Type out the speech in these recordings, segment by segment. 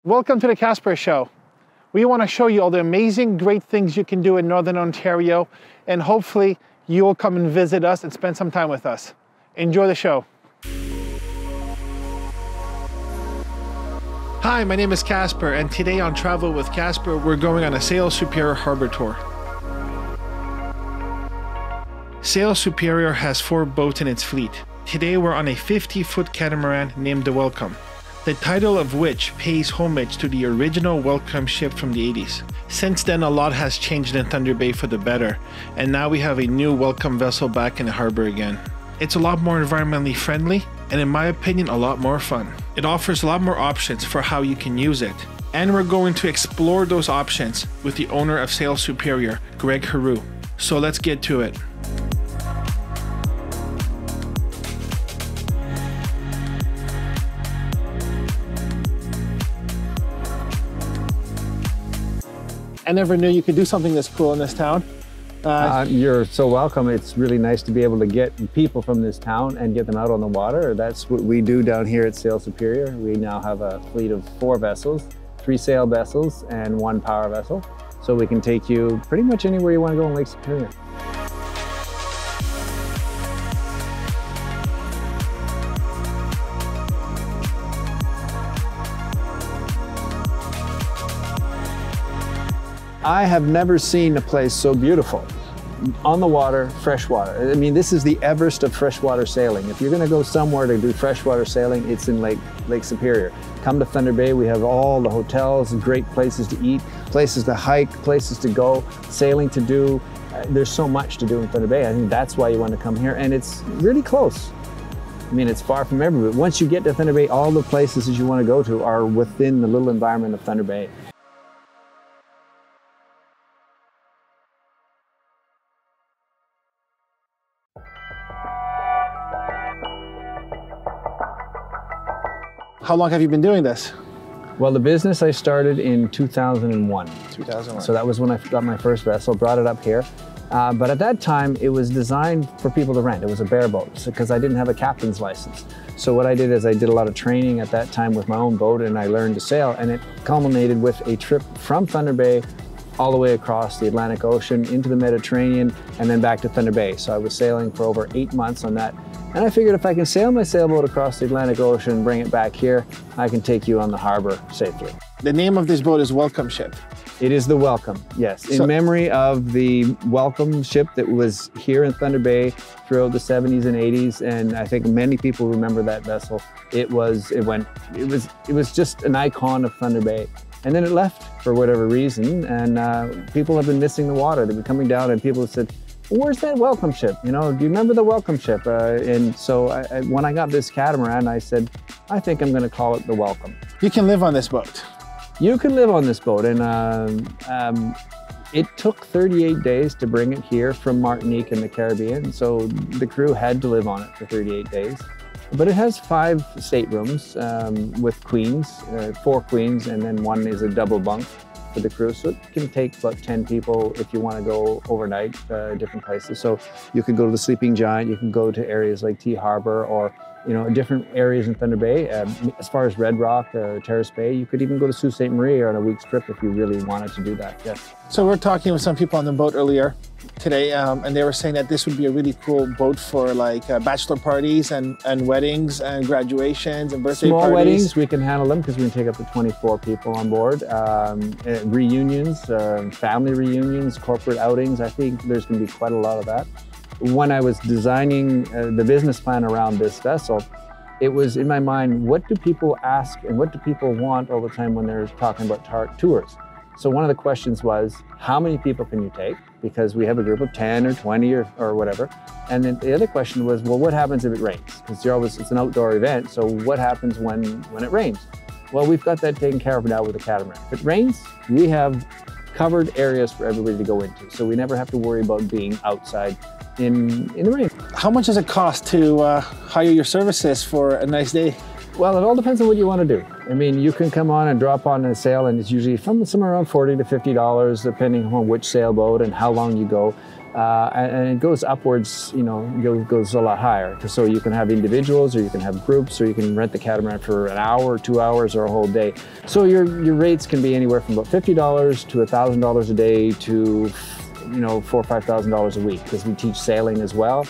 Welcome to the Casper Show. We want to show you all the amazing, great things you can do in Northern Ontario, and hopefully you will come and visit us and spend some time with us. Enjoy the show. Hi, my name is Casper, and today on Travel with Casper, we're going on a Sail Superior Harbor Tour. Sail Superior has 4 boats in its fleet. Today we're on a 50-foot catamaran named the Welcome, the title of which pays homage to the original Welcome ship from the 80s. Since then, a lot has changed in Thunder Bay for the better, and now we have a new Welcome vessel back in the harbor again. It's a lot more environmentally friendly, and in my opinion, a lot more fun. It offers a lot more options for how you can use it, and we're going to explore those options with the owner of Sail Superior, Greg Heroux. So let's get to it. I never knew you could do something this cool in this town. You're so welcome. It's really nice to be able to get people from this town and get them out on the water. That's what we do down here at Sail Superior. We now have a fleet of 4 vessels, 3 sail vessels and 1 power vessel. So we can take you pretty much anywhere you want to go in Lake Superior. I have never seen a place so beautiful. On the water, freshwater. I mean, this is the Everest of freshwater sailing. If you're going to go somewhere to do freshwater sailing, it's in Lake Superior. Come to Thunder Bay, we have all the hotels, great places to eat, places to hike, places to go, sailing to do. There's so much to do in Thunder Bay. I think that's why you want to come here, and it's really close. I mean, it's far from everywhere. Once you get to Thunder Bay, all the places that you want to go to are within the little environment of Thunder Bay. How long have you been doing this? Well, the business I started in 2001. 2001. So that was when I got my first vessel, brought it up here. But at that time, it was designed for people to rent. It was a bareboat because I didn't have a captain's license. So what I did is I did a lot of training at that time with my own boat, and I learned to sail, and it culminated with a trip from Thunder Bay all the way across the Atlantic Ocean into the Mediterranean and then back to Thunder Bay. So I was sailing for over 8 months on that. And I figured if I can sail my sailboat across the Atlantic Ocean and bring it back here, I can take you on the harbor safely. The name of this boat is Welcome Ship. It is the Welcome, yes. In memory of the Welcome ship that was here in Thunder Bay throughout the 70s and 80s. And I think many people remember that vessel. It was just an icon of Thunder Bay. And then it left for whatever reason. And people have been missing the water. They've been coming down and people have said, where's that Welcome ship? You know, do you remember the Welcome ship? And so when I got this catamaran, I said, I think I'm going to call it the Welcome. You can live on this boat. You can live on this boat. And it took 38 days to bring it here from Martinique in the Caribbean. So the crew had to live on it for 38 days. But it has 5 staterooms with queens, 4 queens, and then 1 is a double bunk for the crew. So it can take about 10 people if you want to go overnight, different places. So you could go to the Sleeping Giant, you can go to areas like Tea Harbor or, you know, different areas in Thunder Bay. As far as Red Rock, Terrace Bay, you could even go to Sault Ste. Marie on a week's trip if you really wanted to do that, yes. So we're talking with some people on the boat earlier today, and they were saying that this would be a really cool boat for like bachelor parties and weddings and graduations and birthday parties. Small weddings, we can handle them because we can take up to 24 people on board. Reunions, family reunions, corporate outings, I think there's going to be quite a lot of that. When I was designing the business plan around this vessel, it was in my mind, what do people ask and what do people want all the time when they're talking about tours? So one of the questions was, how many people can you take? Because we have a group of 10 or 20 or whatever. And then the other question was, well, what happens if it rains? Because it's an outdoor event, so what happens when it rains? Well, we've got that taken care of now with the catamaran. If it rains, we have covered areas for everybody to go into. So we never have to worry about being outside in the rain. How much does it cost to hire your services for a nice day? Well, it all depends on what you want to do. I mean, you can come on and drop on a sail, and it's usually from somewhere around $40 to $50, depending on which sailboat and how long you go. and it goes upwards, goes a lot higher. So you can have individuals, or you can have groups, or you can rent the catamaran for an hour, 2 hours, or a whole day. So your rates can be anywhere from about $50 to $1,000 a day to $4,000 or $5,000 a week, because we teach sailing as well.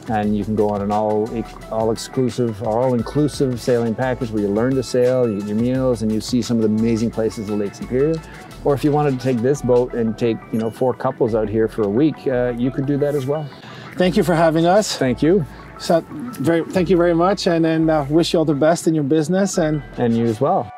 And you can go on an all-inclusive sailing package where you learn to sail, you eat your meals, and you see some of the amazing places of Lake Superior. Or if you wanted to take this boat and take 4 couples out here for a week, you could do that as well. Thank you for having us. Thank you. So, thank you very much, and wish you all the best in your business. And you as well.